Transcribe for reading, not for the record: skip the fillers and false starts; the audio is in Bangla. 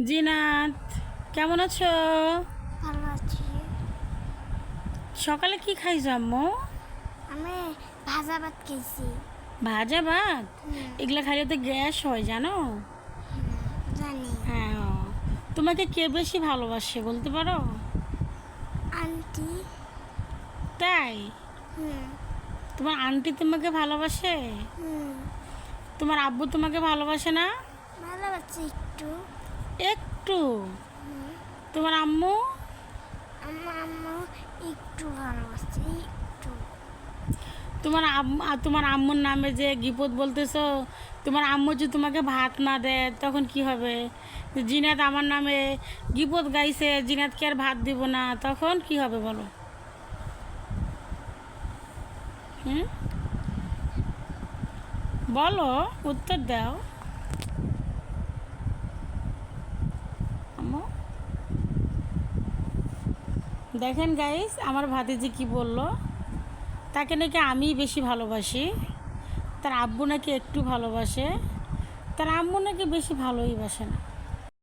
জিনাত, কেমন আছো? ভালো আছি। সকালে কি খাইছো আম্মু? আমি ভাজা ভাত খেয়েছি। ভাজা ভাত? হুম, এগুলা খাইলে তো গ্যাস হয় জানো। জানি। হ্যাঁ। তোমাকে কে বেশি ভালোবাসে বলতে পারো? আন্টি। তাই? হুম তোমার আন্টি তোমাকে ভালোবাসে? হুম তোমার আব্বু তোমাকে ভালোবাসে না? ভালোবাসি একটু। একটু। হুম, তোমার আম্মু? আমার আম্মু একটু ভালোবাসি একটু। তোমার আম্মুর নামে যে গিপত বলতেছো, তোমার আম্মু যদি তোমাকে ভাত না দেয় তখন কি হবে? জিনাত আমার নামে গিপত গাইছে, জিনাতকে আর ভাত দিব না, তখন কি হবে বলো? হুম, বলো, উত্তর দাও আম্মু। দেখেন গাইস, আমার ভাতিজি কি বলল, তাকে নাকি আমি বেশি ভালোবাসি, তার আব্বু নাকি একটু ভালোবাসে, তার আম্মু নাকি বেশি ভালোই বাসে না।